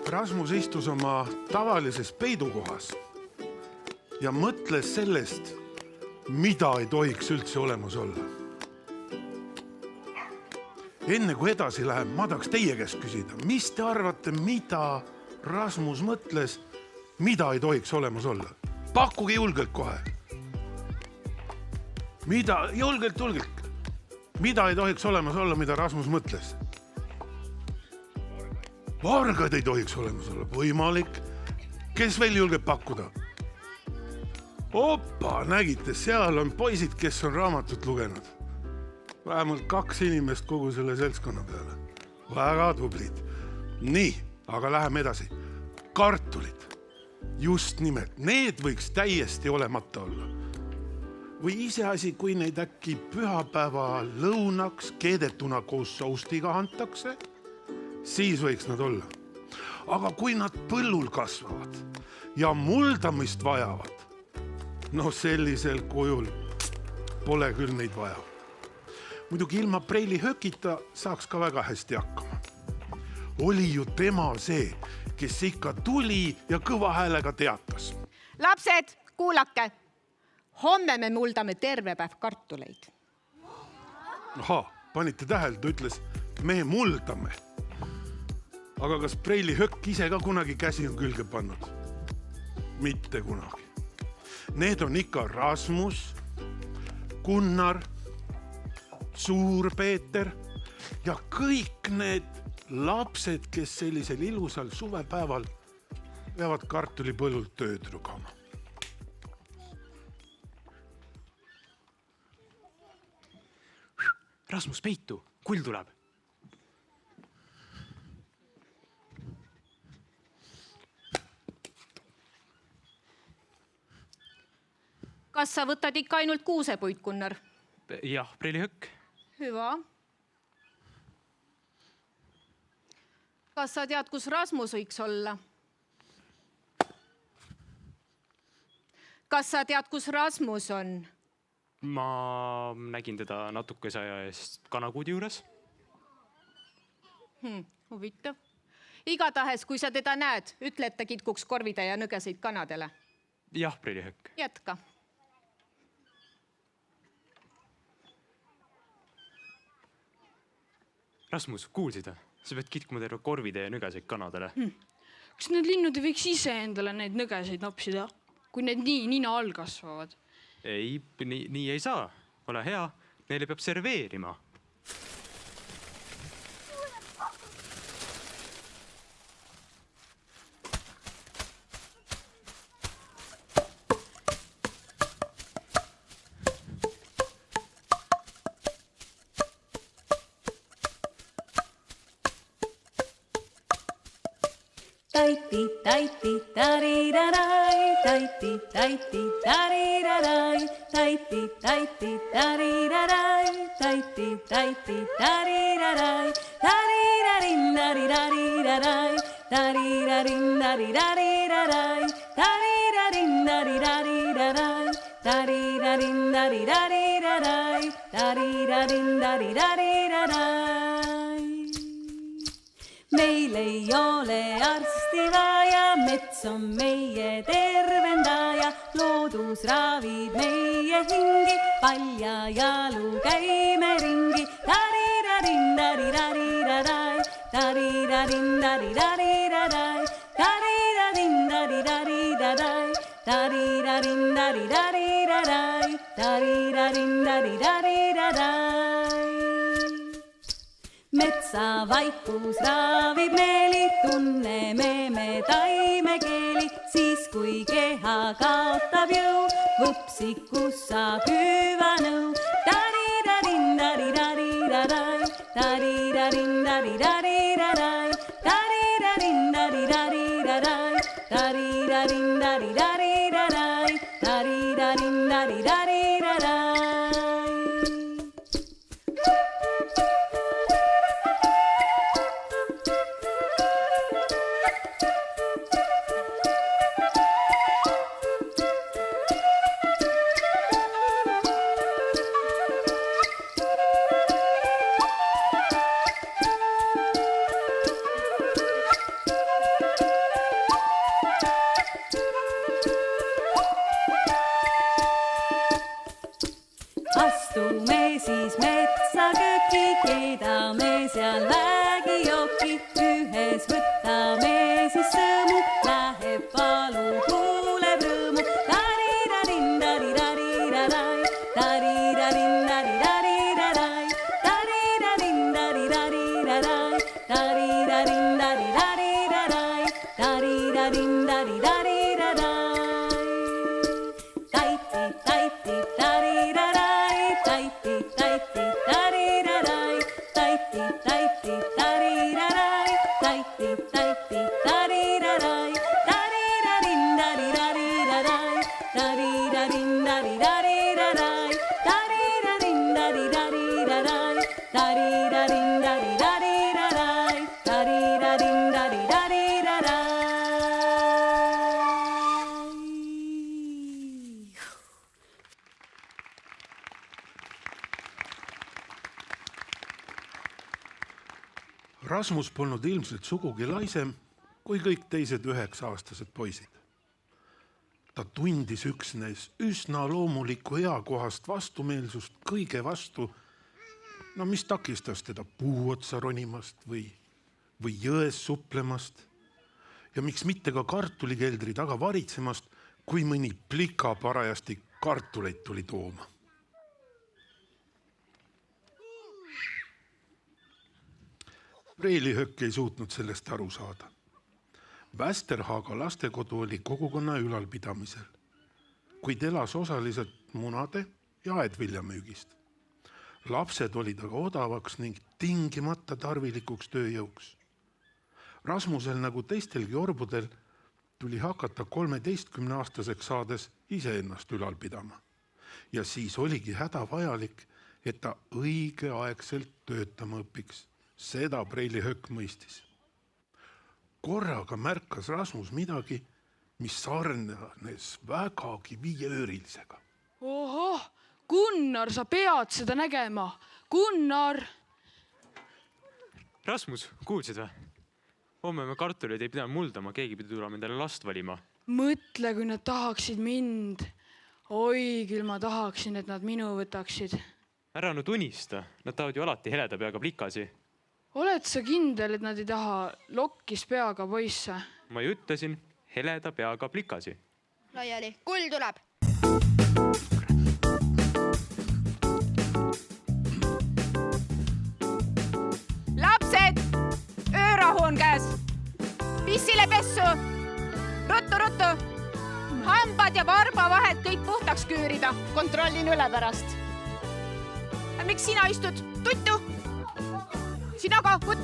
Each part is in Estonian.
Rasmus istus oma tavalises peidukohas ja mõtles sellest, mida ei tohiks üldse olemas olla. Enne kui edasi läheb, ma tahaks teie käest küsida, mis te arvate, mida Rasmus mõtles, mida ei tohiks olemas olla? Pakkuge julgelt kohe. Mida, julgelt. Mida ei tohiks olemas olla, mida Rasmus mõtles? Vargad ei tohiks olemas olla. Võimalik. Kes veel julgeb pakkuda? Oppa, nägite, seal on poisid, kes on raamatut lugenud. Vähemalt 2 inimest kogu selle seltskonna peale. Väga tublid. Nii, aga läheme edasi. Kartulid. Just nimelt. Need võiks täiesti olemata olla. Või iseasi, kui neid äkki pühapäeva lõunaks keedetuna koos soustiga antakse, siis võiks nad olla. Aga kui nad põllul kasvavad ja muldamist vajavad, no sellisel kujul pole küll neid vaja. Muidugi ilma preilihökita saaks ka väga hästi hakkama. Oli ju tema see, kes ikka tuli ja kõva häälega teatas. Lapsed, kuulake! Homme me muldame terve päev kartuleid. Aha, panite tähele, ta ütles, me muldame. Aga kas preilihökk ise ka kunagi käsi on külge pannud? Mitte kunagi. Need on ikka Rasmus, Gunnar, Suur-Peeter ja kõik need lapsed, kes sellisel ilusal suvepäeval peavad kartulipõllult tööd rugama. Rasmus, peitu, kull tuleb. Kas sa võtad ikka ainult kuusepuid, Gunnar? Jah, preilihökk. Hyvä. Kas sa tead, kus Rasmus võiks olla? Kas sa tead, kus Rasmus on? Ma nägin teda natukese aja eest kanakuudi juures. Huvitav. Igatahes, kui sa teda näed, ütle, et ta kitkuks korvida ja nõgesid kanadele. Jah, preilihökk. Jätka. Rasmus, kuulsid? Sa pead kitkuma terve korvide ja nõgesid kanadele. Kas need linnud ei võiks ise endale neid nõgesid napsida, kui need nii nina all kasvavad? Ei, nii ei saa. Ole hea, neile peab serveerima. Taiti, taiti, tarirarai, taiti, taiti, tarirarai, taiti, taiti, tarirarai, taiti, taiti, tarirarai, tarirarindarirai, tarirarindarirai, tarirarindarirai, tarirarindarirai, tarirarindarirai. Meil ei ole arsti vaja, mets on meie tervendaja, loodus raavib meie hingi, palja jalu käime ringi, tarirarindarirai, tarirarindarirai, tarirarindarirai, tarirarindarirai, tarirarindarirai. Metsa vaikus raavib meeli, tunneme me taimekeeli, siis kui keha kaotab jõu, võpsikus saab hüva nõu. Tarirarindarirai, tarirarindarirai, tarirarindarirai, tarirarindarirai, tarirarindarirai. seal vägi jooki, ühes võtame siis sõõmu, läheb valu, kuuleb rõõmu. Tarirarindaridarirarai, tarirarindaridarirarai, tarirarindaridarirarai, tarirarindaridarirarai, tarirarindaridarirarai. Taiti, taiti, tarirarai, taiti, taiti, tarirarai, taiti, taiti, tarirarai, taiti, taiti, tarirarai, tarirarindaridarirarai, tarirarindaridarirarai, tarirarindaridarirarai, tarirarindaridarirarai, tarirarindaridarirarai. Rasmus polnud ilmselt sugugi laisem kui kõik teised 9-aastased poisid. Ta tundis üksnes üsna loomulikku eakohast vastumeelsust kõige vastu, no mis takistas teda puu otsa ronimast või jões suplemast ja miks mitte ka kartulikeldri taga varitsemast, kui mõni plika parajasti kartuleid tuli tooma. Reili Höck ei suutnud sellest aru saada. Västerhaaga lastekodu oli kogukonna ülalpidamisel, kuid elas osaliselt munade ja aedviljamüügist. Lapsed olid aga odavaks ning tingimata tarvilikuks tööjõuks. Rasmusel nagu teistelgi orbudel tuli hakata 13-aastaseks saades iseennast ülal pidama. Ja siis oligi hädavajalik, et ta õigeaegselt töötama õpiks. Seda Reili Höck mõistis. Korraga märkas Rasmus midagi, mis sarnanes vägagi viieöörilisega. Ohoh, Gunnar, sa pead seda nägema. Gunnar! Rasmus, kuulsid või? Homme me kartuleid ei pidanud muldama, keegi pidi tulema endale last valima. Mõtle, kui nad tahaksid mind. Oi, küll ma tahaksin, et nad minu võtaksid. Ära nüüd unista, nad tahavad ju alati heleda peaga plikasi. Oled sa kindel, et nad ei taha lokkis peaga poisse? Ma ju ütlesin heleda peaga plikasi. Laiali, kull tuleb. Lapsed, öörahu on käes. Pissile pessu. Ruttu. Hambad ja varba vahelt kõik puhtaks küürida. Kontrollin üle pärast. Miks sina istud? Tuttu. Sina ka, võt.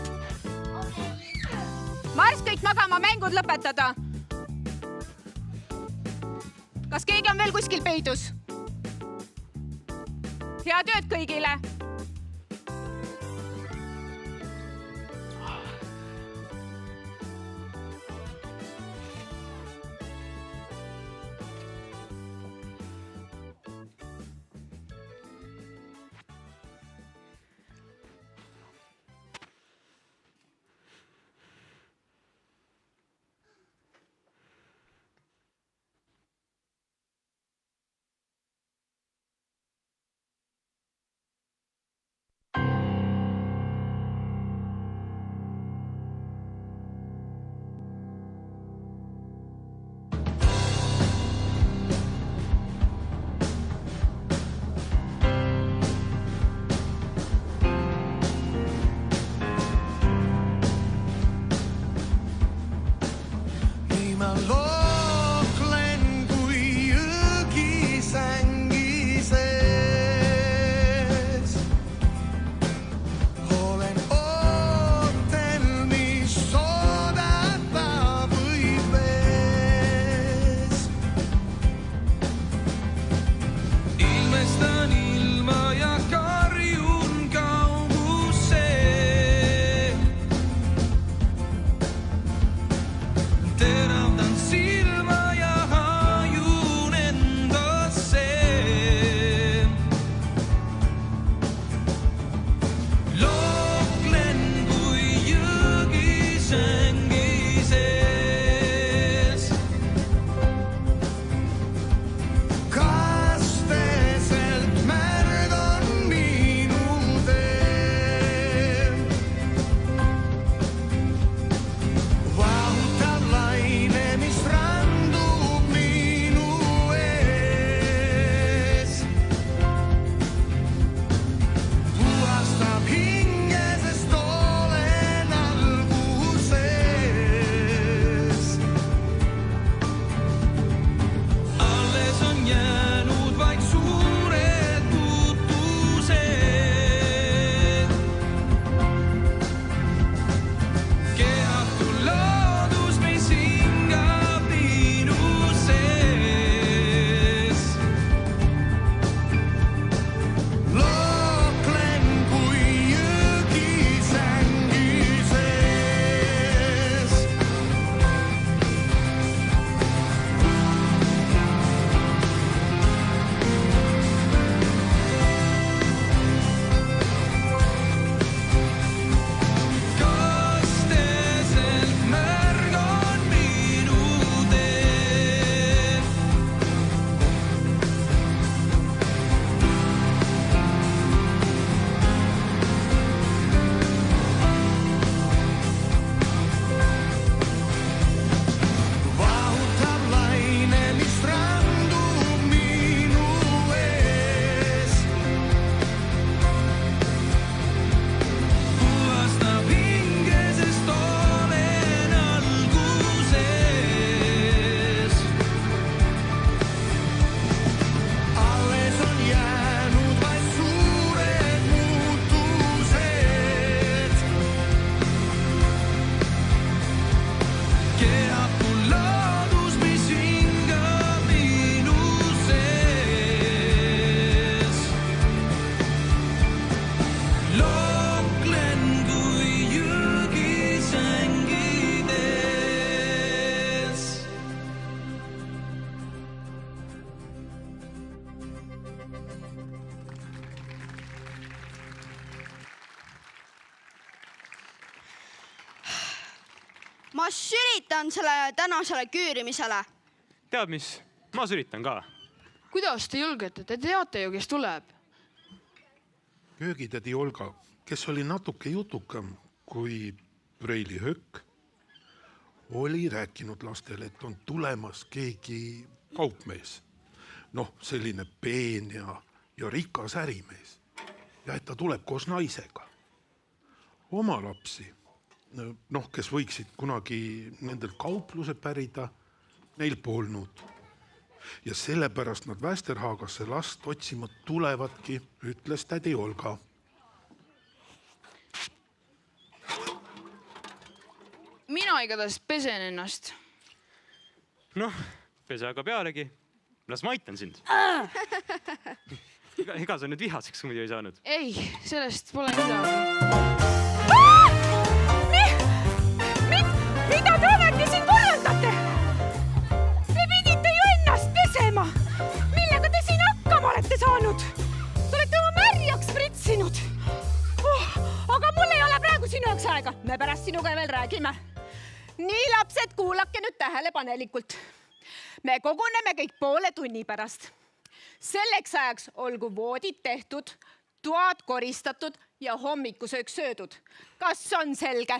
Marss kõik magama, mängud lõpetada. Kas keegi on veel kuskil peidus? Head ööd kõigile. Ma sülitan selle tänasele küürimisele. Tead mis? Ma sülitan ka. Kuidas te julgete? Te teate ju, kes tuleb. köögitädi Olga, kes oli natuke jutukam kui Preili Höök, oli rääkinud lastele, et on tulemas keegi kaupmees. Noh, selline peen ja rikas ärimees. Ja et ta tuleb koos naisega. Oma lapsi, noh, kes võiksid kunagi nendel kaupluse pärida, neil polnud. Ja sellepärast nad Västerhaagasse last otsima tulevadki, ütles tädi Olga. Mina igatahes pesen ennast. Noh, pese aga pealegi. Las ma aitan sind. Ega sa nüüd vihaseks muidu ei saanud. Ei, sellest pole midagi. Mida te ometi siin korraldate? Te pidite ju ennast pesema. Millega te siin hakkama olete saanud? Te olete oma märjaks pritsinud. Aga mul ei ole praegu sinu jaoks aega. Me pärast sinuga veel räägime. Nii, lapsed, kuulake nüüd tähelepanelikult. Me koguneme kõik poole tunni pärast. Selleks ajaks olgu voodid tehtud, toad koristatud ja hommikusöök söödud. Kas on selge?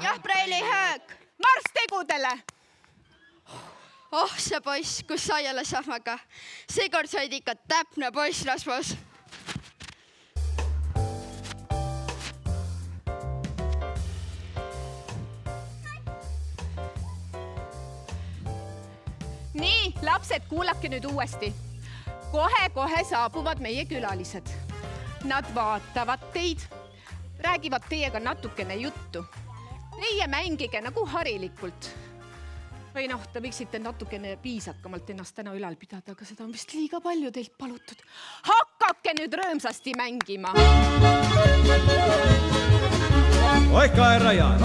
Jah, Preili Höök. Marss tegudele! Oh, see poiss, kus saiale sahmaga. Seekord said ikka täpne poiss, Rasmus. Nii, lapsed, kuulake nüüd uuesti. Kohe saabuvad meie külalised. Nad vaatavad teid, räägivad teiega natukene juttu. Teie mängige nagu harilikult. Või noh, te võiksite natukene piisakamalt ennast täna ülal pidada, aga seda on vist liiga palju teilt palutud. Hakake nüüd rõõmsasti mängima. Oi Kaera-Jaan,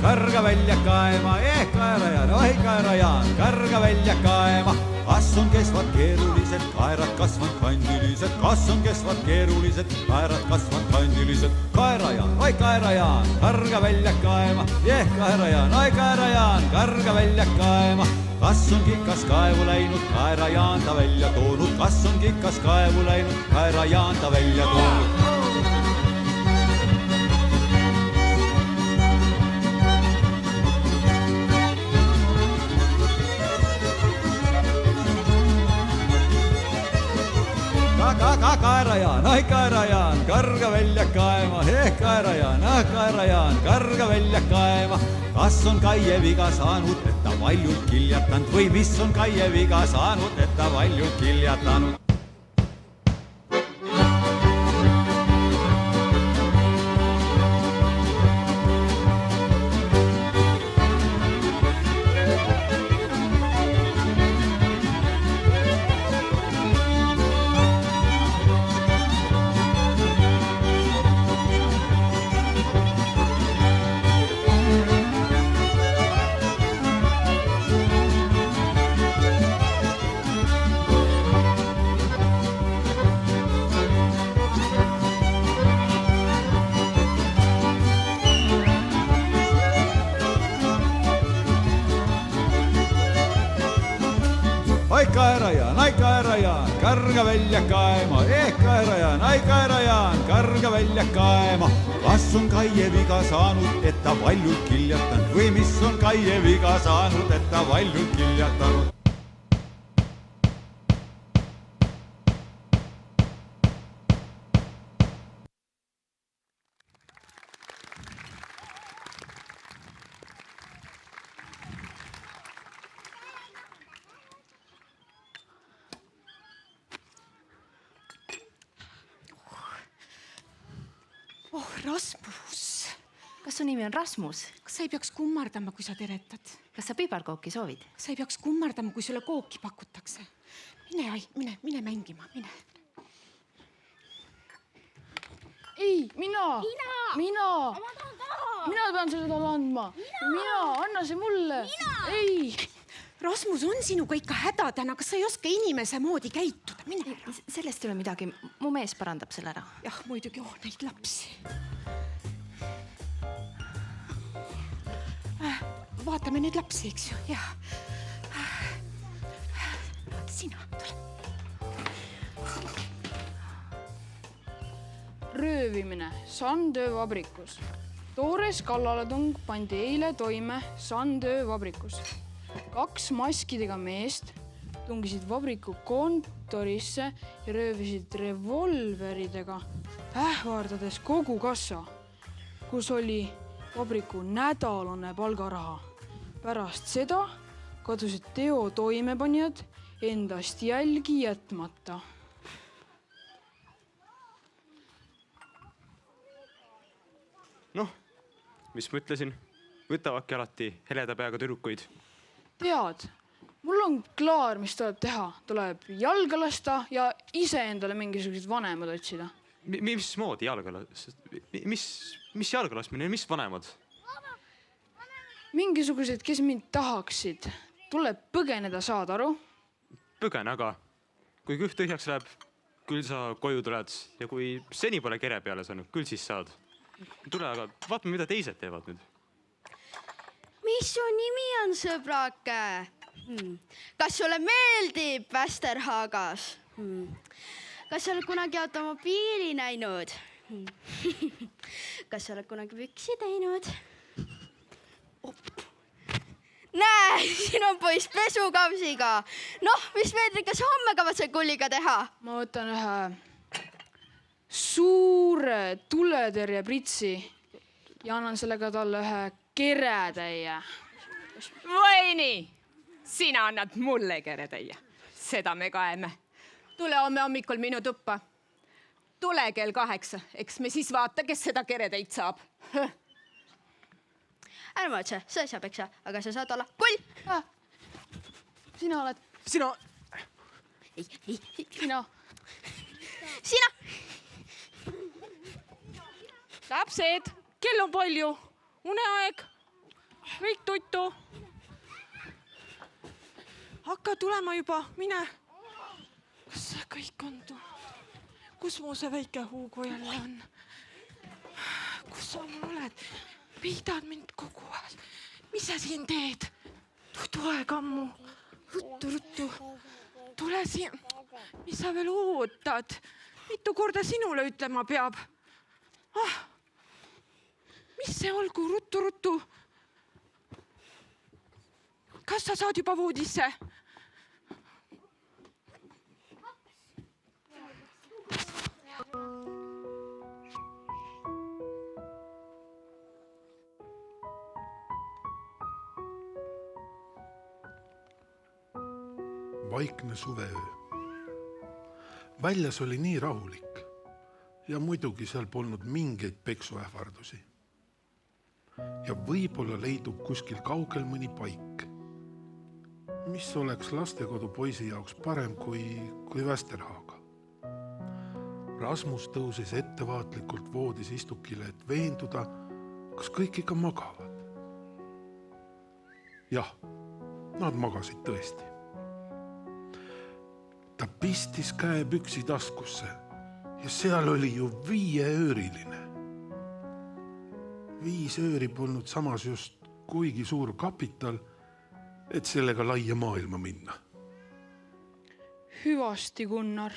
karga välja kaema, Kaera-Jaan, karga välja kaema. Kas on kesvad keerulised, kaerad kasvanud kandilised, kas on kesvad keerulised, kaerad kasvanud kandilised. Kaera-Jaan, karga välja kaema, Kaera-Jaan, karga välja kaema. Kas on kikas kaevu läinud, Kaera-Jaan ta välja toonud, kas on kikas kaevu läinud, Kaera-Jaan ta välja toonud. Kaera-Jaan, karga välja kaema, Kaera-Jaan, karga välja kaema. Kas on Kaie viga saanud, et ta valjult kiljatanud või mis on Kaie viga saanud, et ta valjult kiljatanud? Kaera-Jaan, karga välja kaema, Kaera-Jaan, karga välja kaema. Kas on Kaie viga saanud, et ta valjult kiljatanud või mis on Kaie viga saanud, et ta valjult kiljatanud? Rasmus, Kas su nimi on Rasmus? kas sa ei peaks kummardama, kui sa teretad? Kas sa piparkooki soovid? Sa ei peaks kummardama, kui sulle kooki pakutakse. Mine mängima, mine. Ei, mina pean selle talle andma. Mina, anna see mulle. Ei. Rasmus, on sinuga ikka hädadena, kas sa ei oska inimese moodi käituda? Mine. Sellest ei ole midagi. Mu mees parandab selle ära. Jah, muidugi, neid lapsi. vaatame nüüd lapsi, eks ju, jah. Sina, tule. Röövimine sandöövabrikus. Toores kallaletung pandi eile toime sandöövabrikus. 2 maskidega meest tungisid vabriku kontorisse ja röövisid revolveridega, ähvardades kogu kassa, kus oli vabriku nädalane palgaraha. Pärast seda kadusid teo toimepanijad endast jälgi jätmata. Noh, mis ma ütlesin? Võtavadki alati heleda peaga tüdrukuid. Tead, mul on klaar, mis tuleb teha. Tuleb jalga lasta ja ise endale mingisugused vanemad otsida. Mismoodi jalga lasta? Mis jalga laskmine, mis vanemad? Mingisugused, kes mind tahaksid. Tuleb põgeneda, saad aru? Põgen, aga kui kõht tühjaks läheb, küll sa koju tuled ja kui seni pole kere peale saanud, küll siis saad. Tule, aga vaatame, mida teised teevad nüüd. Mis su nimi on, sõbrake? Kas sulle meeldib Västerhaagas? Kas sa oled kunagi automobiili näinud? Kas sa oled kunagi püksi teinud? Näe, siin on poiss pesukapsiga. Noh, mis Veedrikas homme kavatsed kulliga teha? Ma võtan ühe suure tuletõrjepritsi ja annan sellega talle ühe keretäie. Või nii, sina annad mulle keretäie. Seda me kaeme. Tule homme hommikul minu tuppa. Tule kell 8, eks me siis vaata, kes seda keretäit saab. Ärme otse, sa saab, eks sa, aga sa saad olla kull. Sina oled. Sina! Sina. Sina! Lapsed, kell on palju. Uneaeg. Kõik tuttu. Hakka tulema juba, mine. Kas see kõik on Kus mu see väike Hugo jälle on? Kus sa mul oled? Viidad mind kogu aeg. Mis sa siin teed? Tudu aeg ammu. Ruttu. Tule siin. Mis sa veel ootad? Mitu korda sinule ütlema peab? Mis see olgu? Ruttu. Kas sa saad juba voodisse? Vaikne suveöö. Väljas oli nii rahulik ja muidugi seal polnud mingeid peksuähvardusi. Ja võib-olla leidub kuskil kaugel mõni paik, mis oleks lastekodu poisi jaoks parem kui Västerhaaga. Rasmus tõusis ettevaatlikult voodis istukile, et veenduda, kas kõik ikka magavad. Jah, nad magasid tõesti. Ta pistis käe püksi taskusse ja seal oli ju 5-ööriline. 5 ööri polnud samas just kuigi suur kapital, et sellega laia maailma minna. Hüvasti, Gunnar.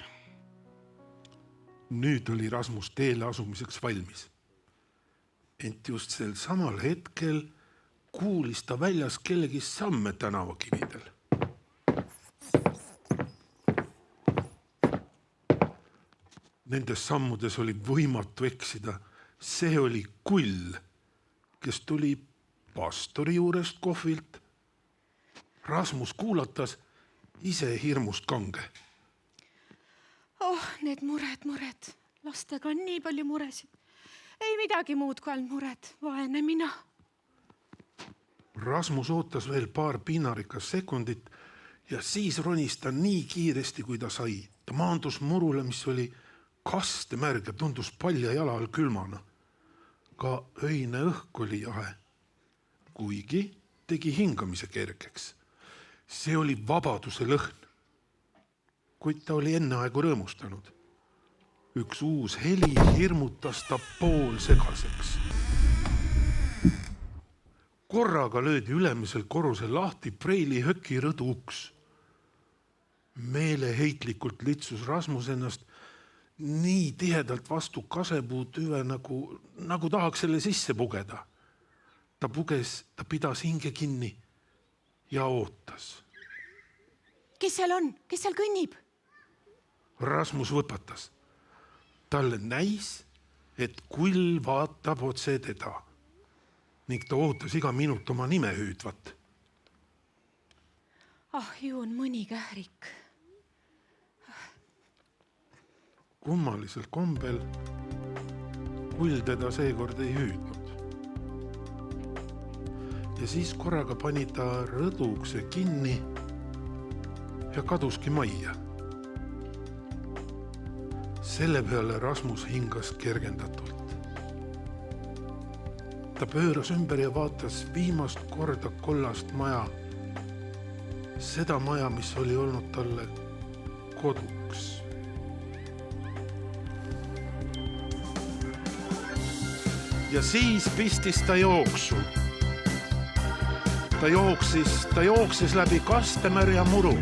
Nüüd oli Rasmus teele asumiseks valmis. Ent just sel samal hetkel kuulis ta väljas kellegi samme tänavakividel. Nendes sammudes oli võimatu eksida. See oli Kull, kes tuli pastori juurest kohvilt. Rasmus kuulatas ise hirmust kange. Need mured. Lastega on nii palju muresid. Ei midagi muud kui ainult mured. Vaene mina. Rasmus ootas veel paar piinarikas sekundit ja siis ronis ta nii kiiresti, kui ta sai. Ta maandus murule, mis oli kastemärg ja tundus palja jala all külmana. Ka öine õhk oli jahe, kuigi tegi hingamise kergeks. See oli vabaduse lõhn, kuid ta oli enne aegu rõõmustanud. Üks uus heli hirmutas ta poolsegaseks. korraga löödi ülemisel korrusel lahti Preili höki rõdu uks. Meeleheitlikult litsus Rasmus ennast nii tihedalt vastu kasepuutüve, nagu tahaks selle sisse pugeda. Ta puges, ta pidas hinge kinni ja ootas. Kes seal on? Kes seal kõnnib? Rasmus võpatas. Talle näis, et kull vaatab otse teda ning ta ootas iga minut oma nime hüüdvat. Ju on mõni kährik. Kummalisel kombel kull teda seekord ei hüüdnud. Ja siis korraga pani ta rõdukse kinni ja kaduski majja. Selle peale Rasmus hingas kergendatult. Ta pööras ümber ja vaatas viimast korda kollast maja. Seda maja, mis oli olnud talle koduks. Ja siis pistis ta jooksu. Ta jooksis läbi Kastemärja muru.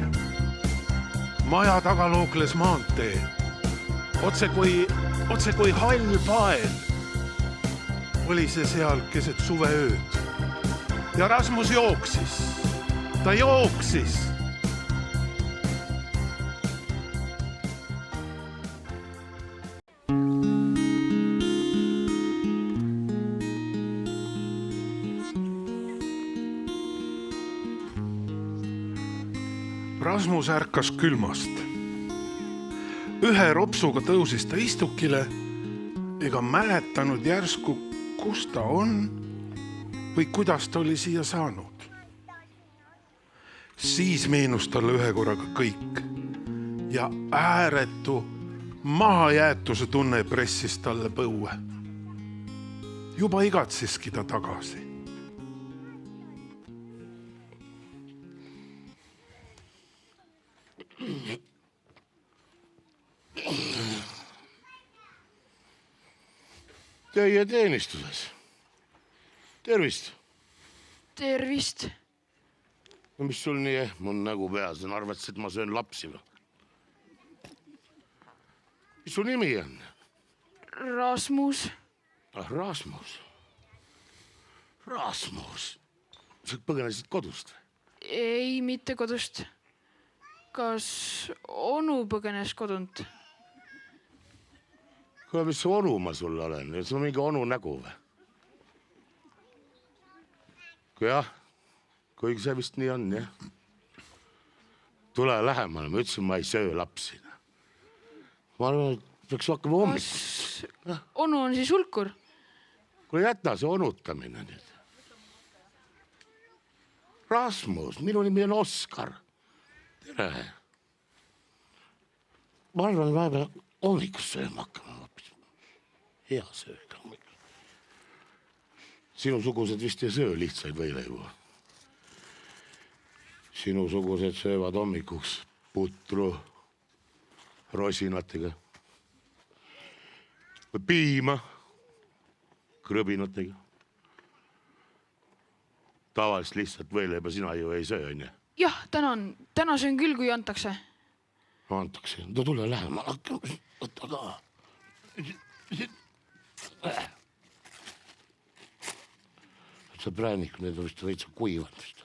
Maja taga lookles maantee. Otse kui hall pael oli see seal keset suveööd. Ja Rasmus jooksis. Ta jooksis. Rasmus ärkas külmast. Ühe ropsuga tõusis ta istukile ega mäletanud järsku, kus ta on või kuidas ta oli siia saanud. Siis meenus talle ühe korraga kõik ja ääretu mahajäetuse tunne pressis talle põue. Juba igatseski ta tagasi. Teie teenistuses. Tervist. Tervist. No mis sul nii on nägu peas? Arvasid, et ma söön lapsi või? Mis su nimi on? Rasmus. Rasmus. Rasmus. Sa põgenesid kodust? Ei, mitte kodust. Kas onu põgenes kodunt? Mis see onu ma sulle olen? See on mingi onu nägu või? Jah, kui see vist nii on, jah. Tule lähemale, ma ütlesin, ma ei söö lapsi. Ma arvan, et peaks hakkama hommikust. Kas onu on siis hulkur? Kuule, jäta see onutamine nüüd. Rasmus, minu nimi on Oskar. Tere. Ma arvan, et vahepeal hommikust sööma hakkama. Hea sööga. Sinusugused vist ei söö lihtsaid võileibu. Sinusugused söövad hommikuks putru rosinatega. Või piima krõbinatega. Tavaliselt lihtsalt võileiba sina ju ei söö, on ju? Jah, täna söön küll, kui antakse. Antakse. No tule lähema. Võtta ka. See präänik, need on vist veitsa kuivad vist.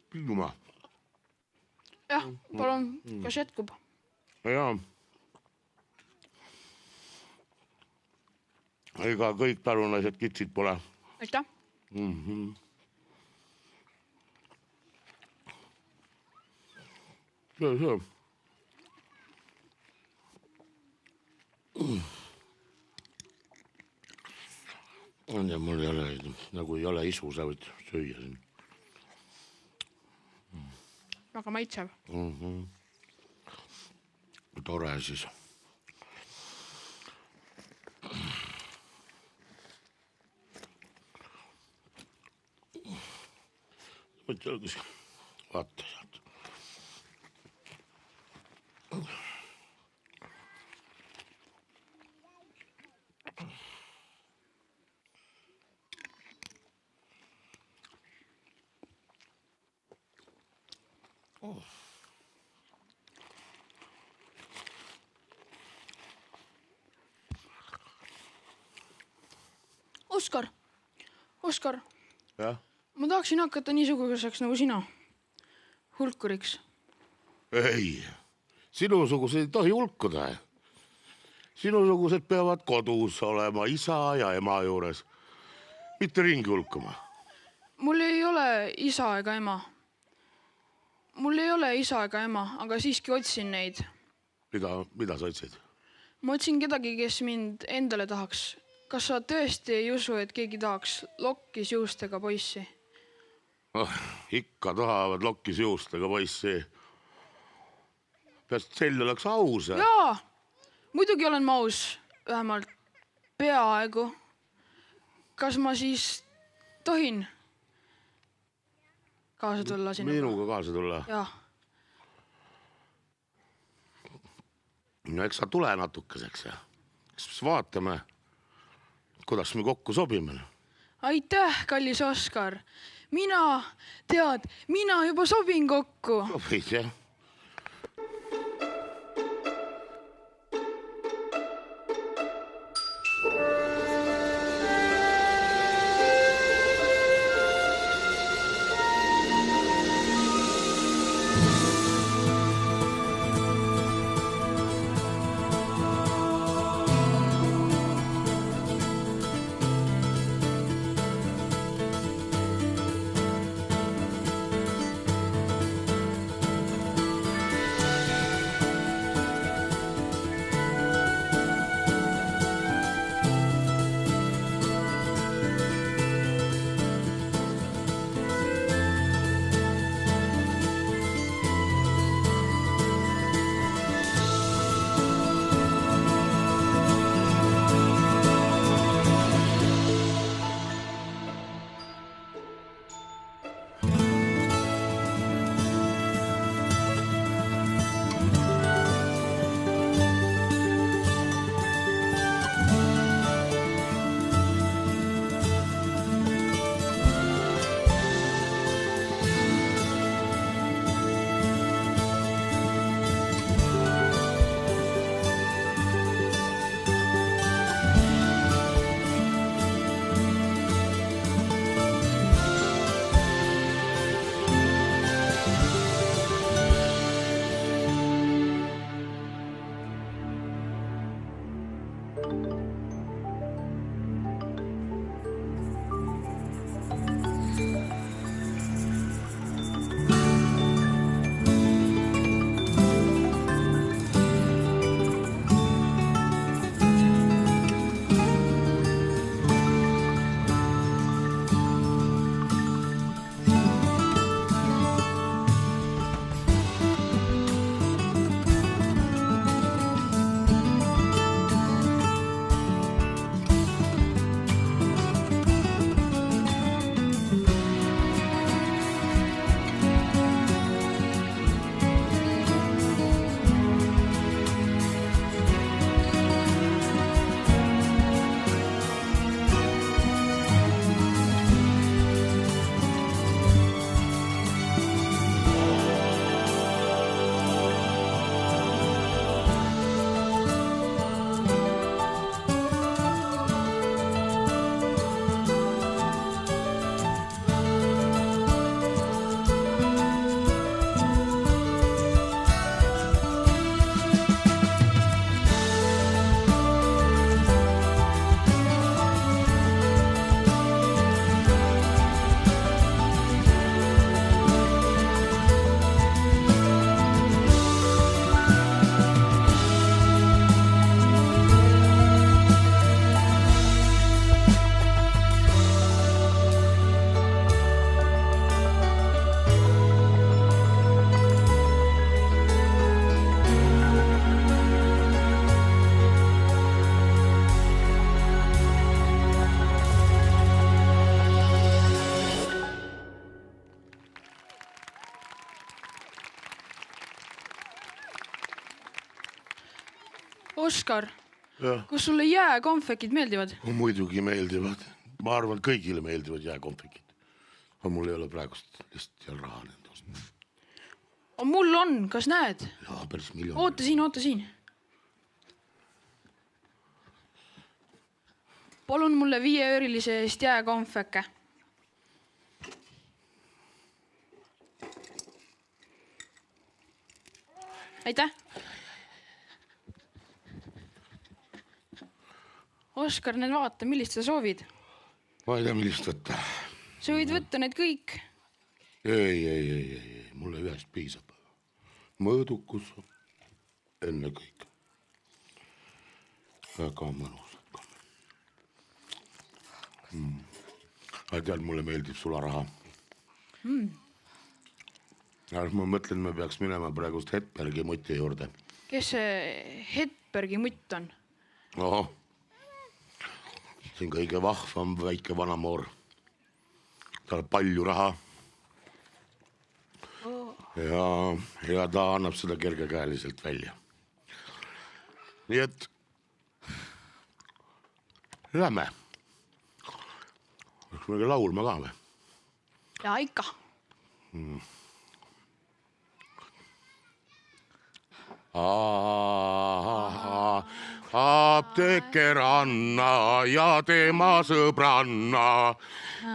Pillumaa. Jah, palun, kas jätkub? Jaa. Ega kõik tarunaised kitsid pole. Aitäh. See. Ja mul ei ole, nagu ei ole isu, sa võid süüa siin. Väga maitsev. Tore siis. vaata sealt. Oskar, Jah? ma tahaksin hakata niisuguseks nagu sina, hulkuriks. Ei, sinusugused ei tohi hulkuda. Sinusugused peavad kodus olema isa ja ema juures, mitte ringi hulkuma. Mul ei ole isa ega ema. Aga siiski otsin neid. Mida sa otsid? Ma otsin kedagi, kes mind endale tahaks. Kas sa tõesti ei usu, et keegi tahaks lokkis juustega poissi? Ikka tahavad lokkis juustega poissi. Peast selli oleks aus. Jaa, muidugi olen ma aus, vähemalt peaaegu. Kas ma siis tohin kaasa tulla sinuga? Minuga kaasa tulla? Jah. No eks sa tule natukeseks. Siis vaatame, kuidas me kokku sobime. Aitäh, kallis Oskar. Mina juba sobin kokku. Sobid, jah? Oskar, jah, kas sulle jääkonfekid meeldivad? muidugi meeldivad. Ma arvan, kõigile meeldivad jääkonfekid. Aga mul ei ole praegust lihtsalt raha nende ostma. Mul on, kas näed? Jaa, päris miljon. Oota siin. Palun mulle 5-eurilise eest jääkonfeke. Aitäh. Oskar, need vaata, millist sa soovid? Ma ei tea, millist võtta. Sa võid võtta need kõik. Ei, mulle ühest piisab. Mõõdukus enne kõik. Väga mõnusad. Aga tead, mulle meeldib sularaha. Ma mõtlen, me peaks minema praegust Hetbergi muti juurde. Kes see Hetbergi mutt on? Oho, siin kõige vahvam väike vanamoor. Tal on palju raha. Ja ta annab seda kergekäeliselt välja. Nii et lähme. Võiks midagi laulma ka või? Ja ikka. Apteeker Anna ja tema sõbranna.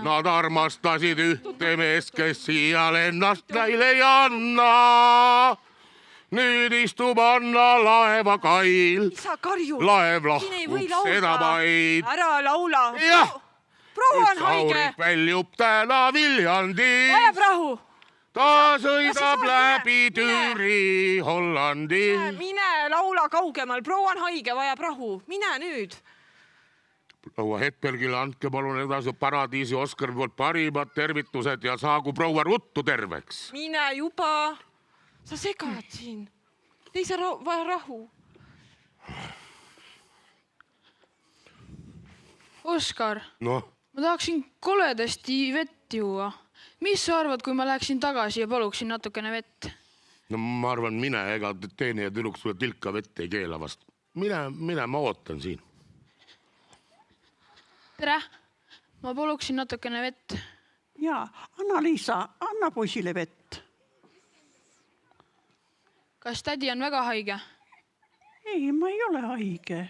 Nad armastasid ühte meest, kes siia ennast neile ei anna. Nüüd istub Anna laevakail. Sa karjud. Laev lahkub seda maid. Ära laula. Jah, Proua on haige. Saurik väljub täna Viljandis. Vajab rahu. Ta sõidab läbi Türi Hollandi. Mine laula kaugemal. Proua on haige, vajab rahu. Mine nüüd. Proua Hetbergile andke palun edasi Paradiisi Oskari poolt parimad tervitused ja saagu proua ruttu terveks. Mine juba. Sa segad siin. Teise vaja rahu. Oskar, Noh, ma tahaksin koledasti vett juua. Mis sa arvad, kui ma läheksin tagasi ja paluksin natukene vett? no ma arvan, mine, ega teeni ja tüdruk sulle tilka vett ei keela vast. Mine, ma ootan siin. Tere, ma paluksin natukene vett. Jaa, Anna-Liisa, anna poisile vett. Kas tädi on väga haige? Ei, ma ei ole haige.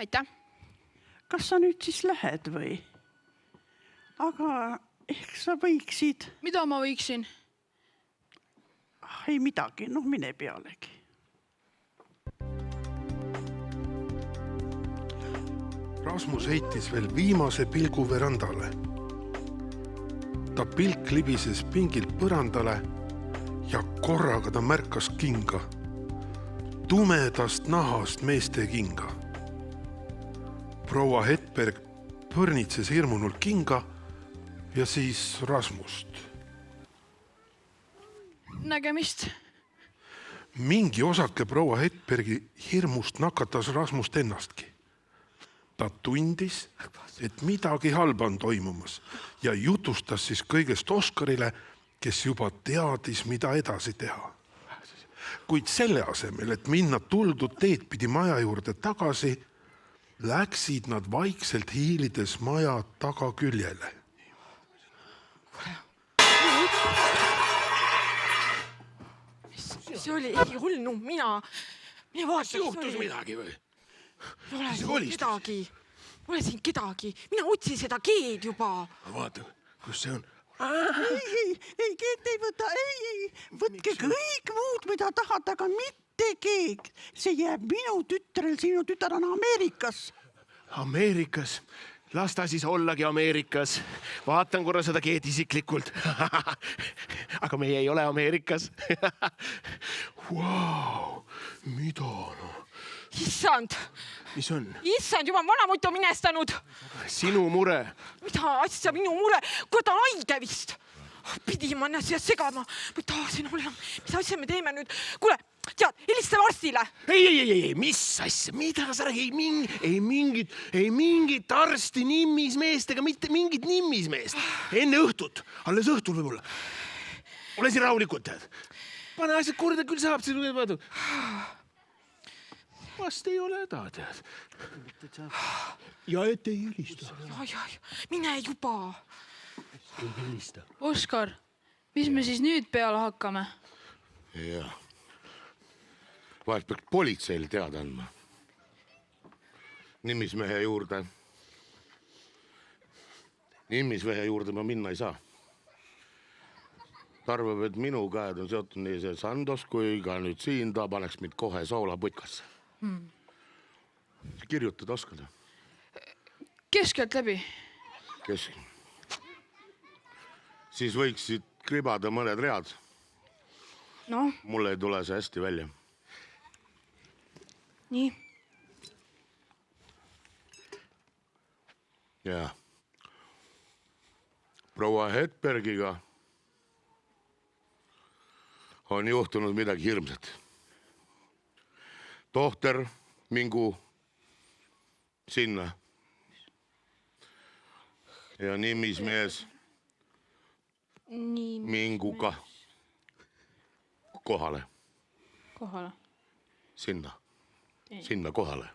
Aitäh. Kas sa nüüd siis lähed või? Aga ehk sa võiksid... Mida ma võiksin? Ei midagi, noh mine pealegi. Rasmus heitis veel viimase pilgu verandale. Ta pilk libises pingilt põrandale ja korraga ta märkas kinga. Tumedast nahast meeste kinga. Proua Hetberg põrnitses hirmunult kinga ja siis Rasmust. Nägemist. Mingi osake proua Hetbergi hirmust nakatas Rasmust ennastki. Ta tundis, et midagi halba on toimumas ja jutustas siis kõigest Oskarile, kes juba teadis, mida edasi teha. Kuid selle asemel, et minna tuldud teed pidi maja juurde tagasi, läksid nad vaikselt hiilides maja tagaküljele. See oli ei olnud mina vaatan. Juhtus midagi või? Pole siin kedagi. Mina otsin seda keed juba. Vaata, kus see on? Ei, keed ei võta, ei. Võtke kõik muud, mida tahad, aga mitte keeg. See jääb minu tütrel, sinu tütar on Ameerikas. Ameerikas? Las ta siis ollagi Ameerikas. Vaatan korra seda keed isiklikult. Aga meie ei ole Ameerikas. Wow, mida no? Issand! Mis on? Issand, juba vanamutt on minestanud. Sinu mure. Mida asja minu mure? Kuule, ta on haige vist. Pidi ma ennast siia segama. Või tahasin olla. Mis asja me teeme nüüd? Kuule, tead, helistame arstile. Ei, mis asja, mida sa räägid, ei mingit arsti nimmismeest ega mitte mingit nimmismeest. Enne õhtut, alles õhtul võib-olla. Ole siin rahulikult, tead. Pane asjad korda, küll saab siin vaadata. Vast ei ole häda, tead. Ja et ei helista. Ja, mine juba. Ei helista. Oskar, mis me siis nüüd peale hakkame? Jah. Vahest peaks politseil teada andma. Nimmismehe juurde. Nimmismehe juurde ma minna ei saa. Ta arvab, et minu käed on seotud nii see Sandos kui ka nüüd siin, ta paneks mind kohe soolaputkasse. Kirjutada oskada? Keskelt läbi. Siis võiksid kribada mõned read. No, Mulle ei tule see hästi välja. nii. Ja. Proua Hedbergiga on juhtunud midagi hirmsat. Tohter mingu sinna. Ja nimismees minguga kohale. Kohale. Sinna kohale.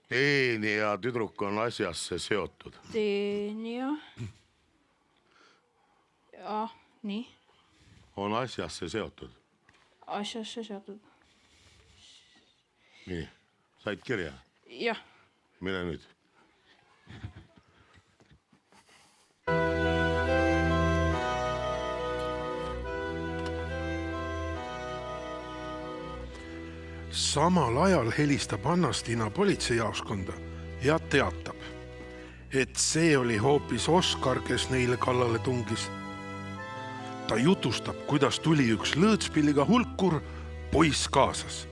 Teenija tüdruk on asjasse seotud. Teenija. Ja, nii. On asjasse seotud. Asjasse seotud. Nii, said kirja? Jah. Mine nüüd. Samal ajal helistab Anna-Stiina politseijaoskonda ja teatab, et see oli hoopis Oskar, kes neile kallale tungis. Ta jutustab, kuidas tuli üks lõõtspilliga hulkur poiss kaasas.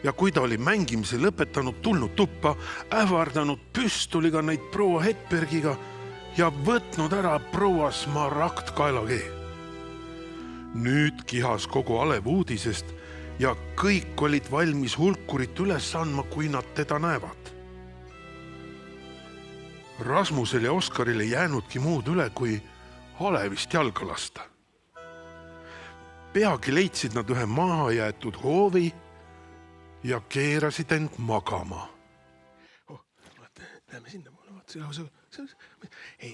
Ja kui ta oli mängimise lõpetanud, tulnud tuppa, ähvardanud püstoliga neid proua Hedbergiga ja võtnud ära proua Smaragd kaelakee. Nüüd kihas kogu Alev uudisest ja kõik olid valmis hulkurit üles andma, kui nad teda näevad. Rasmusel ja Oskaril ei jäänudki muud üle, kui Alevist jalga lasta. Peagi leidsid nad ühe maha jäetud hoovi ja keerasid end magama. Lähme sinna poole, vaata. Ei,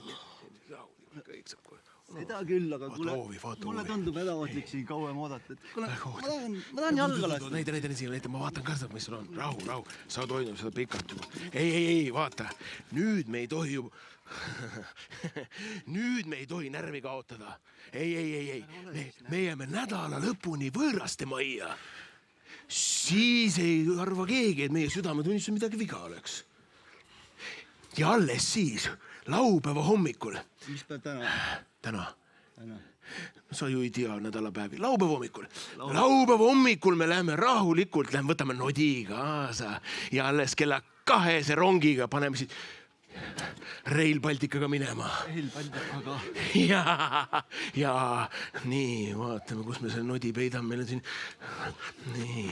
kõik saab kohe. Seda küll, aga mulle tundub hädaotlik siin kauem oodata. Ma tahan jalga lasta. Näide siia, ma vaatan ka seda, mis sul on. Rahu. Sa toidnud seda pikalt juba. Ei, vaata. Nüüd me ei tohi närvi kaotada. Ei. Me jääme nädala lõpuni võõraste majja. Siis ei arva keegi, et meie südametunnistus midagi viga oleks. Ja alles siis, laupäeva hommikul. Mis päev täna? Täna. Sa ju ei tea nädalapäevi. Laupäeva hommikul me läheme rahulikult, võtame nodi kaasa ja alles kella 2 rongiga paneme siit Rail Balticaga minema. Rail Balticaga? Ja nii, vaatame, kus me selle nodi peidame. Meil on siin... Nii.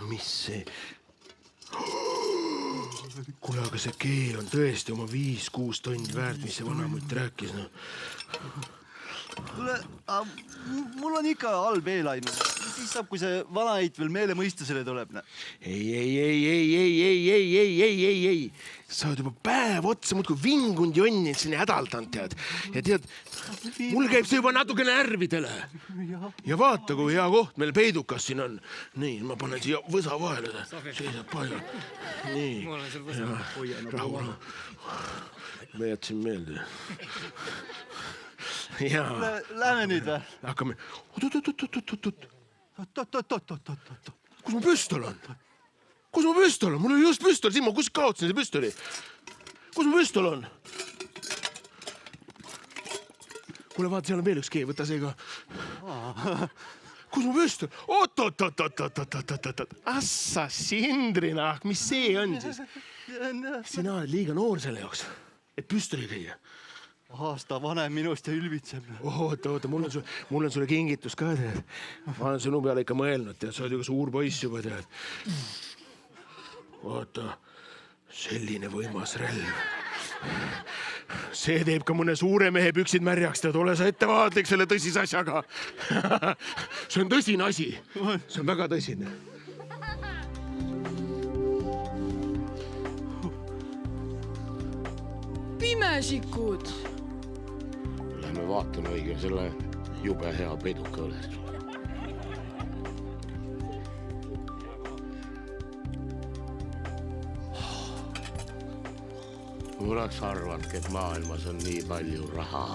Mis see... Kuule, aga see kee on tõesti oma 5-6 tonni väärt, mis see vanamutt rääkis. Kuule, mul on ikka halb eelaine. Siis saab, kui see vanaheit veel meele mõistusele tuleb. Ei. Sa oled juba päev otsa muudkui vingunud ja õnninud sinna hädaldanud, tead. Ja tead, mul käib see juba natukene närvidele. Ja vaata, kui hea koht meil peidukas siin on. Nii, ma panen siia võsa vahele. Seisab palju. Nii. Ma olen seal võsa. Rahu. Me jätsin meelde. Lähme nüüd või? Hakkame. Oot. Oot. Kus mu püstol on? Mul oli just püstol, Simo, kus kaotsin see püstoli? Kus mu püstol on? Kuule, vaata, seal on veel üks kee, võta see ka. Kus mu püstol? Oot. Assa sindrina, mis see on siis? Sina oled liiga noor selle jaoks, et püstoli käia. aasta vanem minust ja ülbitseb. Oota, mul on sulle kingitus ka, tead. Ma olen sinu peale ikka mõelnud, tead, sa oled ju suur poiss juba, tead. Oota, selline võimas relv. See teeb ka mõne suure mehe püksid märjaks, tead, ole sa ettevaatlik selle tõsise asjaga. See on tõsine asi, see on väga tõsine. Pimesikud. Lähme vaatame õige selle jube hea peiduka üles. Ma oleks arvanud, et maailmas on nii palju raha.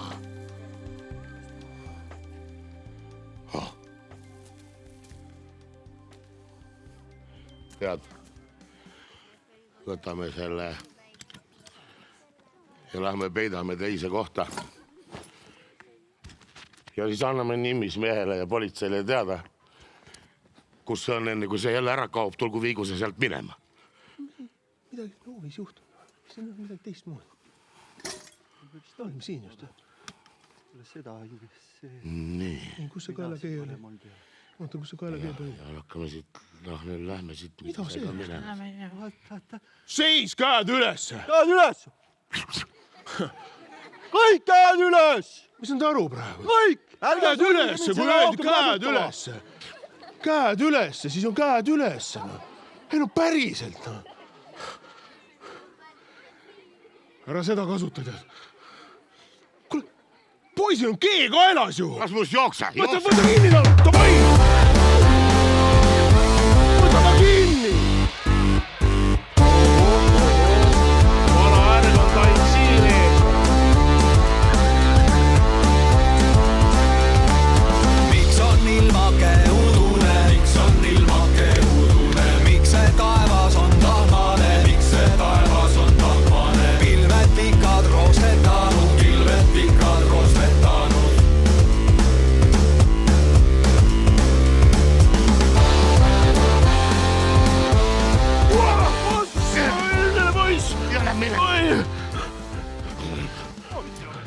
Tead, võtame selle ja lähme peidame teise kohta. Ja siis anname nimismehele ja politseile teada, kus see on enne, kui see jälle ära kaob, tulgu viigu see sealt minema. Midagi noovis juhtunud. See on midagi teistmoodi. Mis ta olime siin just? Seda ju see... Nii. Kus see kaelakee oli? Oota, kus see kaelakee oli? Ja hakkame siit, nüüd lähme siit. Mida see on? Vaata. Seis, käed üles! Käed üles! Kõik käed üles! Mis on taru praegu? Kõik! Käed üles, kui öeldi käed üles. Käed üles, siis on käed üles. Ei no päriselt. Ära seda kasutada. Kuule, poisil on kee kaelas ju. Rasmus, jookse! Võta kinni tal, davai! Võta ta kinni! Vana ärg on tain siili. Miks on ilmake udune? Miks on ilmake udune? Miks see taevas on tahmane? Miks see taevas on tahmane? Pilved pikad roostetanud, pilved pikad roostetanud.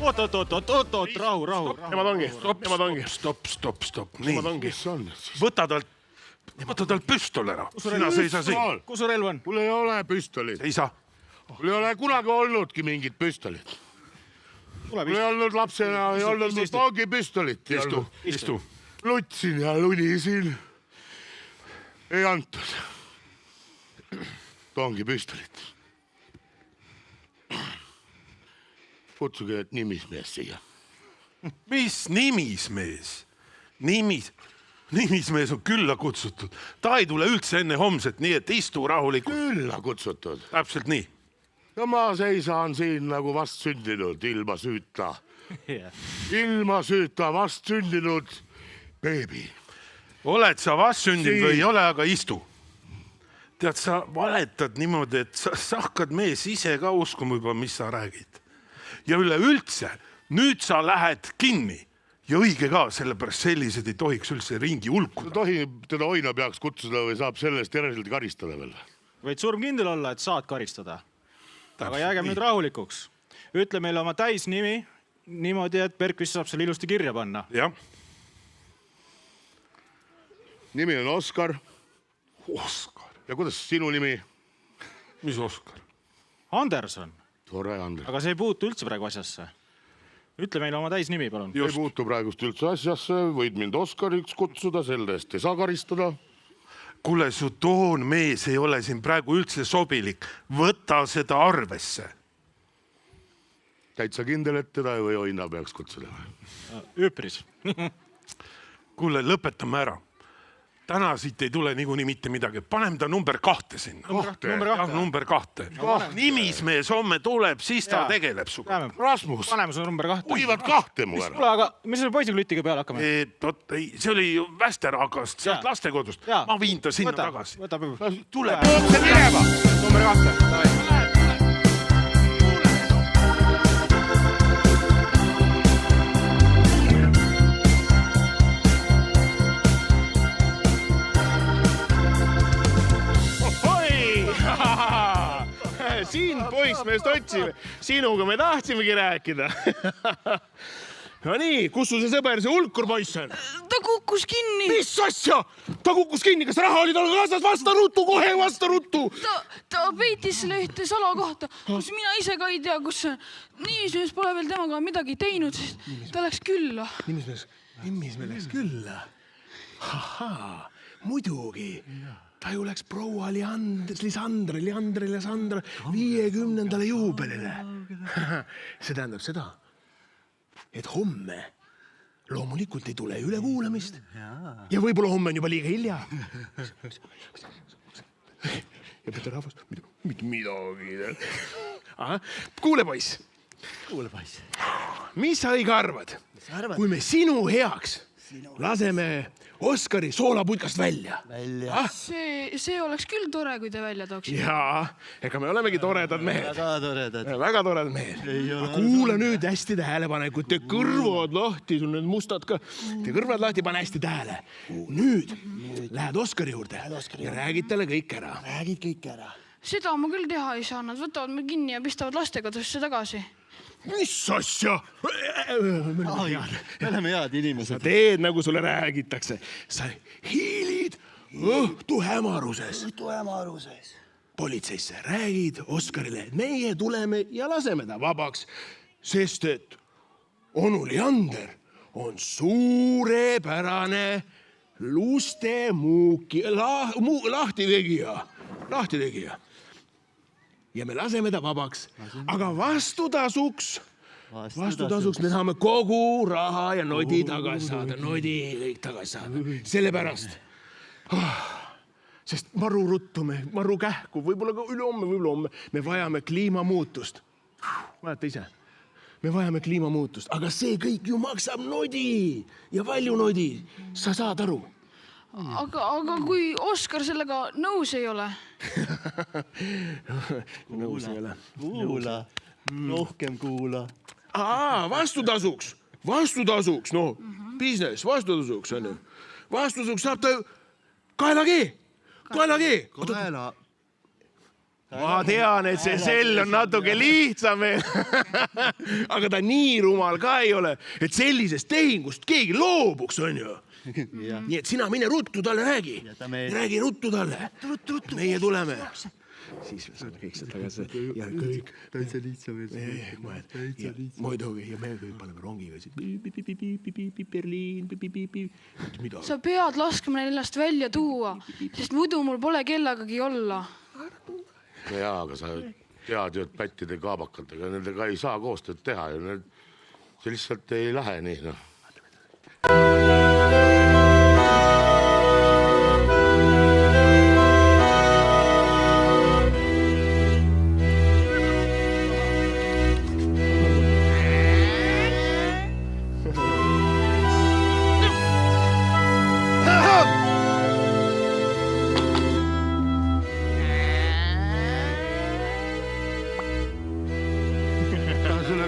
Oot, rahu. Nemad ongi. Stopp. Nii. Võta talt püstol ära. Sina seisa siin. Kus su relv on? Mul ei ole püstolit. Seisa. Mul ei ole kunagi olnudki mingit püstolit. Mul ei olnud lapsena, ei olnud mul toogi püstolit. Istu. Lutsin ja lunisin. Ei antud. Toongi püstolit. Kutsuge nimismees siia. Mis nimismees? Nimismees on külla kutsutud. Ta ei tule üldse enne homset, nii et istu rahulikult. Külla kutsutud. Täpselt nii. Ja ma seisan siin nagu vast sündinud, ilma süüta. Ilma süüta vast sündinud beebi. Oled sa vast sündinud või ei ole, aga istu. Tead, sa valetad niimoodi, et sa hakkad mees ise ka uskuma juba, mis sa räägid. Ja üleüldse, nüüd sa lähed kinni. Ja õige ka, sellepärast sellised ei tohiks üldse ringi ulkuda. Teda oina peaks kutsuda või saab sellest järelikult karistada veel. Võid surm kindel olla, et saad karistada. Aga jäägem nüüd rahulikuks. Ütle meile oma täisnimi niimoodi, et Berkvist saab selle ilusti kirja panna. Jah. Nimi on Oskar. Oskar. Ja kuidas sinu nimi? Mis Oskar? Anderson. Tore, Ander. Aga see ei puutu üldse praegu asjasse. Ütle meile oma täisnimi, palun. Ei puutu praegust üldse asjasse. Võid mind Oskariks kutsuda, selle eest ei saa karistada. Kuule, su toon mees ei ole siin praegu üldse sobilik. Võta seda arvesse. Täitsa kindel, et teda või oina peaks kutsuda. Üpris. Kuule, lõpetame ära. Täna siit ei tule niikuinii mitte midagi. Panem ta number 2 sinna. Number 2. Nimismees homme tuleb, siis ta tegeleb suga. Rasmus. Paneme su number 2. Uivad 2 mu ära. Kuule, aga mis selle poisi klütiga peale hakkame? See oli ju Västeragast, sealt lastekodust. Ma viin ta sinna tagasi. Tule. Number 2. sind, poissmeest otsime. Sinuga me tahtsimegi rääkida. No nii, kus sul see sõber, see hulkur poiss on? Ta kukkus kinni. Mis asja? Ta kukkus kinni, kas raha oli tal kaasas? Vasta ruttu, kohe vasta ruttu. Ta peitis selle ühte salakohta, kus mina ise ka ei tea, kus see nimismees pole veel temaga midagi teinud, sest ta läks külla. Nimismees läks külla? Ahaa, muidugi. Ta ju läks proua Lisandra 50. juubelile. See tähendab seda, et homme loomulikult ei tule ülekuulamist. Ja võib-olla homme on juba liiga hilja. Ja Peeter Rahvas, mitte midagi. Kuule, poiss. Mis sa õige arvad? Kui me sinu heaks laseme Oskari soolaputkast välja. See oleks küll tore, kui te välja tooksite. Jaa, ega me olemegi toredad mehed. Väga toredad mehed. Kuula nüüd hästi tähelepanelikult, te kõrvad lahti, sul need mustad ka. Te kõrvad lahti, pane hästi tähele. Nüüd lähed Oskari juurde ja räägid talle kõik ära. Seda ma küll teha ei saa, nad võtavad me kinni ja pistavad lastekodusse tagasi. Mis asja? Me oleme head inimesed. Sa teed, nagu sulle räägitakse. Sa hiilid õhtu hämaruses. Politseisse räägid Oskarile, et meie tuleme ja laseme ta vabaks, sest et onu Leander on suurepärane lustemuuki, lahtitegija. Ja me laseme ta vabaks, aga vastutasuks me tahame kogu raha ja nodi tagasi saada, kõik tagasi saada. Sellepärast, sest maru kähku, võib-olla ka ülehomme, me vajame kliimamuutust. Vaata ise, me vajame kliimamuutust, aga see kõik ju maksab nodi ja palju nodi, sa saad aru. Aga kui Oskar sellega nõus ei ole? Nõus ei ole. Kuula, rohkem kuula. Vastutasuks, no, business, vastutasuks on ju. Vastutasuks saab ta kaelagi. Ma tean, et see sell on natuke lihtsam, aga ta nii rumal ka ei ole, et sellisest tehingust keegi loobuks, on ju. Nii et sina mine ruttu talle räägi. Räägi ruttu talle. Meie tuleme. Siis me saame kõik seda tagasi. Ja kõik. Täitsa lihtsam. Muidugi. Ja me kõik paneme rongiga. Berliin. Sa pead laskma ennast välja tuua, sest muidu mul pole kellegagi olla. Jaa, aga sa tead ju, et pättide kaabakatega, nendega ei saa koostööd teha. See lihtsalt ei lähe nii, noh.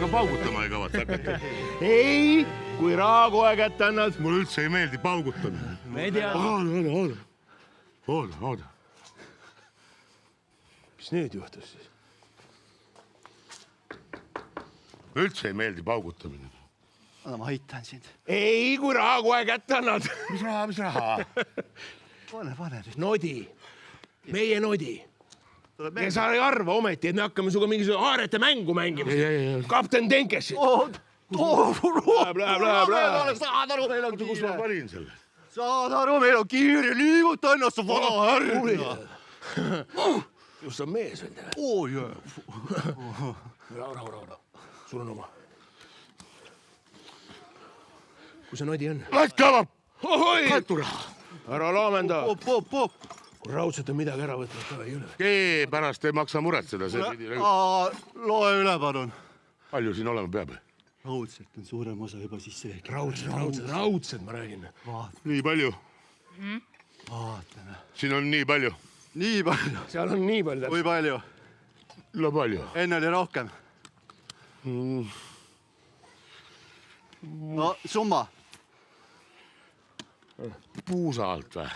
Paugutama ei kavatse hakata. Ei, kui raha kohe kätte annad. Mulle üldse ei meeldi paugutamine. Me ei tea. Oota. Mis nüüd juhtus siis? Üldse ei meeldi paugutamine. Ma aitan sind. Ei, kui raha kohe kätte annad. Mis raha? Pane. Nodi. Meie nodi. Ja sa ei arva ometi, et me hakkame suga mingisugune haarete mängu mängima. Kapten Tenkes. Saad aru, meil on Kus ma panin selle? Saad aru, meil on kiire, liiguta ennast, vana härra. Just on mees veel teha. Rahu. Sul on oma. Kus see nodi on? Latkavab! Kattura! Ära laamenda! Pop. Kui raudselt on midagi ära võtnud ka ei ole. Pärast ei maksa muretseda. Loe üle, palun. Palju siin olema peab? Raudselt on suurem osa juba sisse tehtud. Raudselt ma räägin. Nii palju? Vaatame. Siin on nii palju? Nii palju. Seal on nii palju. Kui palju? No palju. Enne oli rohkem. No, summa. Puusa alt või?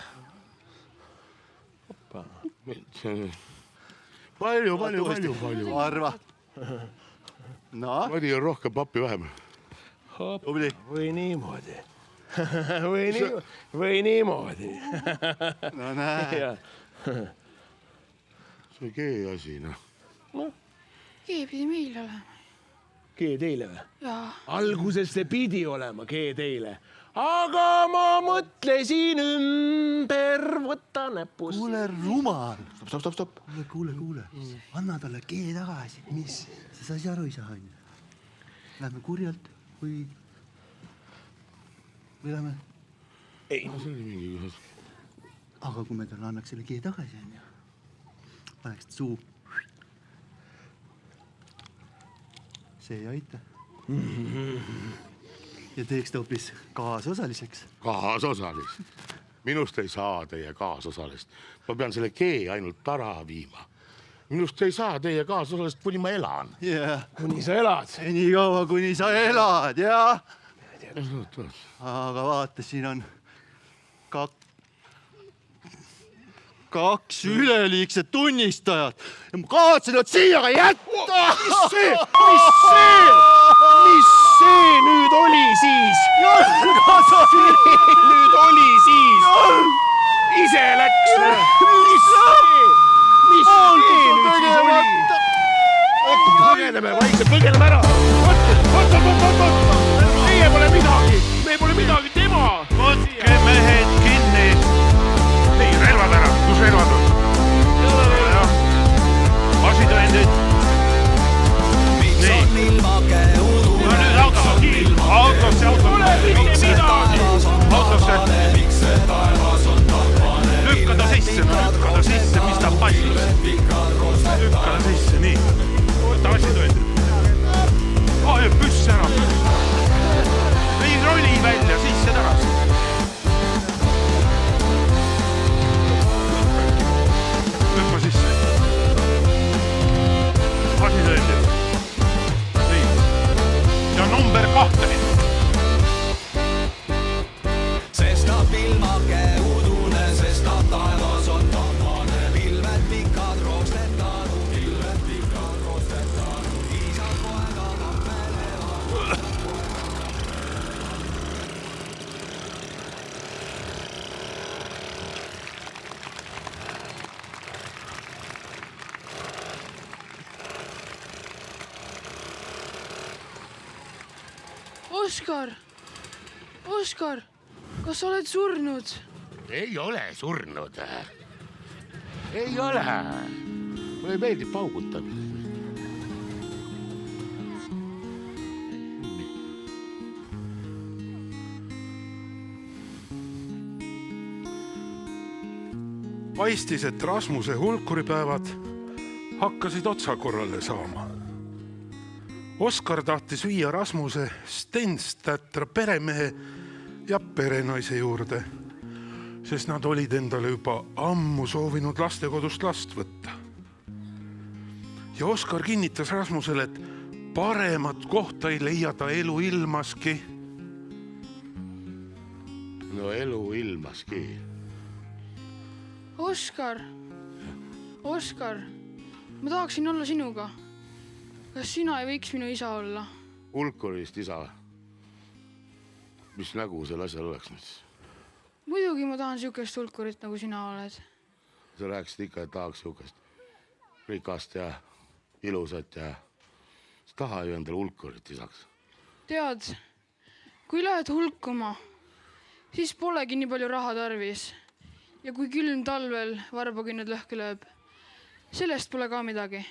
palju. arva. No? Madi on rohkem, pappi vähem. Tubli. Või niimoodi. Või niimoodi. No näe. See G asi, noh. G pidi meil olema. G teile või? Jaa. Alguses see pidi olema G teile. Aga ma mõtlesin ümber, võta näpust. Kuule, rumal. Stopp. Kuule. Anna talle G tagasi. Mis? Sa saad aru ei saa. Lähme kurjalt või lähme? Ei. Aga kui me talle annaks selle G tagasi, paneks suu. See ei aita. Ja teeks ta hoopis kaasosaliseks. Kaasosalis. Minust ei saa teie kaasosalist. Ma pean selle G ainult ära viima. Minust ei saa teie kaasosalist, kuni ma elan. Kuni sa elad. Nii kaua, kuni sa elad, jah. Aga vaata, siin on kaks üleliigset tunnistajat. Ja ma kavatsen nad siia ka jätta! Mis see nüüd oli siis? Nüüd oli siis? Ise läks. Mis see nüüd siis oli? Põgeneme, vaikselt põgeneme ära. Meie pole midagi. Me pole midagi, tema. Võtke mehed kinni. Nii, relvad ära. Kus relvad on? Asitõendid. Nii. No nüüd autosse. Pole mitte midagi. Autosse. Lükka ta sisse, mis ta passis. Lükka ta sisse, nii. Võta asitõendid. Püss ära. Ei roli välja, sisse tagasi. Lükka sisse. Asitõendid. Nii. Ja number 2. Sestap ilmake udune, sestap taevas on tahmane, pilved pikad roostetanud, isad poega kammelevad. Oskar, kas sa oled surnud? Ei ole surnud. Ei ole. Mulle meeldib paugutamine. Paistis, et Rasmuse hulkuripäevad hakkasid otsakorrale saama. Oskar tahtis viia Rasmuse Stenstätra peremehe ja perenaise juurde, sest nad olid endale juba ammu soovinud lastekodust last võtta. Ja Oskar kinnitas Rasmusele, et paremat kohta ei leia ta elu ilmaski. No elu ilmaski. Oskar, ma tahaksin olla sinuga. Kas sina ei võiks minu isa olla? Hulkurist isa. Mis nägu selle asjal oleks nüüd? Muidugi ma tahan siukest hulkurit, nagu sina oled. Sa rääkisid ikka, et tahaks siukest rikast ja ilusat ja sa taha ju endale hulkurit isaks. Tead, kui lähed hulkuma, siis polegi nii palju raha tarvis. Ja kui külm talvel varbakinnad lõhki lööb, sellest pole ka midagi.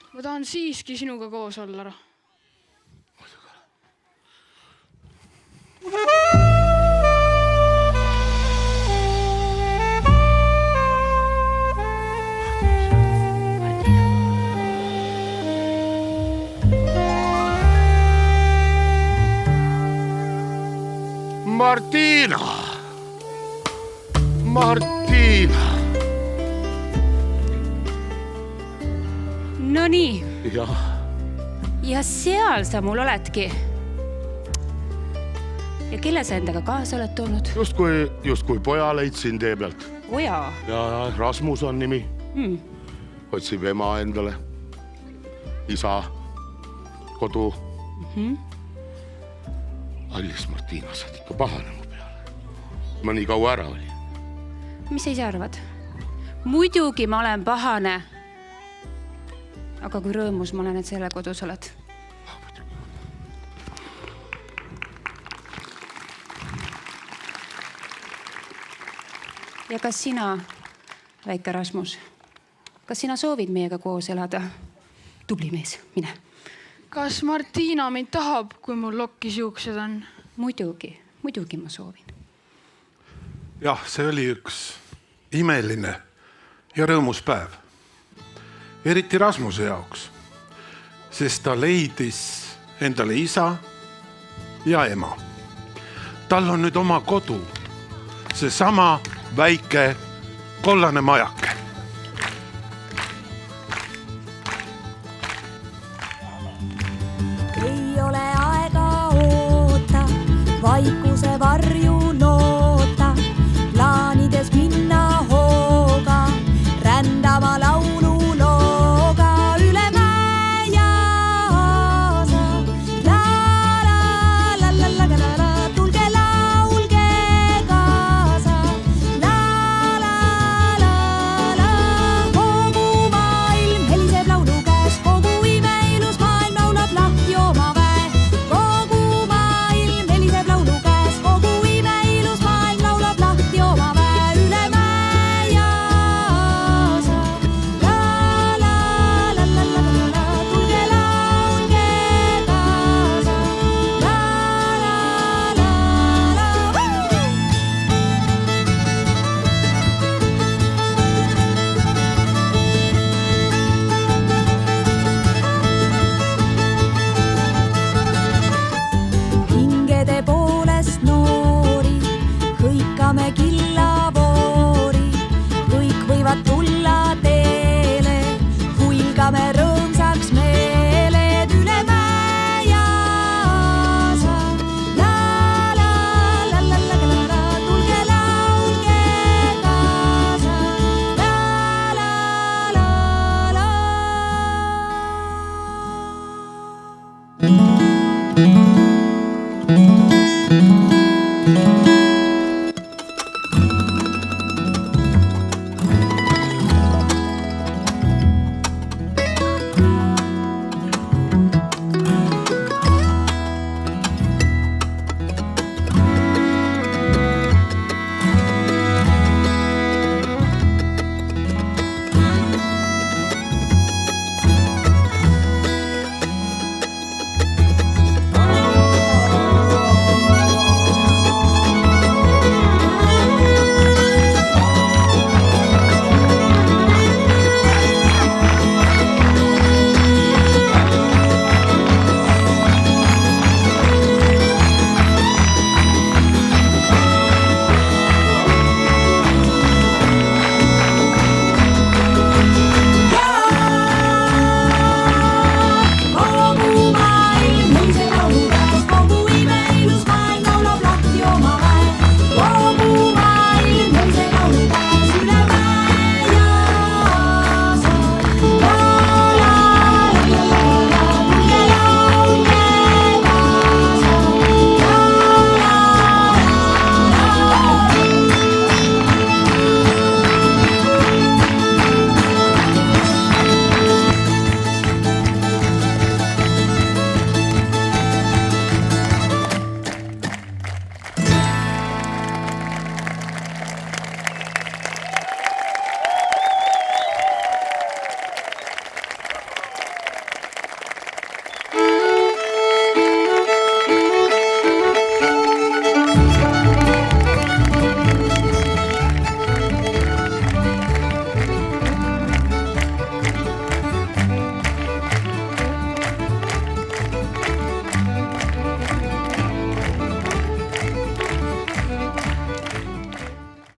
Ma tahan siiski sinuga koos olla. Martina! No nii. Jah. Ja seal sa mul oledki. Ja kelle sa endaga kaasa oled toonud? Justkui poja leidsin tee pealt. Oja. Ja Rasmus on nimi. otsib ema endale, isa, kodu. Alice Martina, sa oled ikka pahane mu peale. Ma nii kaua ära oli. mis sa ise arvad? Muidugi ma olen pahane. Aga kui rõõmus ma olen, et selle kodus oled. Ja kas sina, väike Rasmus, kas sina soovid meiega koos elada? Tubli mees, mine. Kas Martina mind tahab, kui mul lokkis juuksed on? Muidugi ma soovin. Jah, see oli üks imeline ja rõõmus päev. Eriti Rasmuse jaoks, sest ta leidis endale isa ja ema. Tal on nüüd oma kodu, see sama väike kollane majak.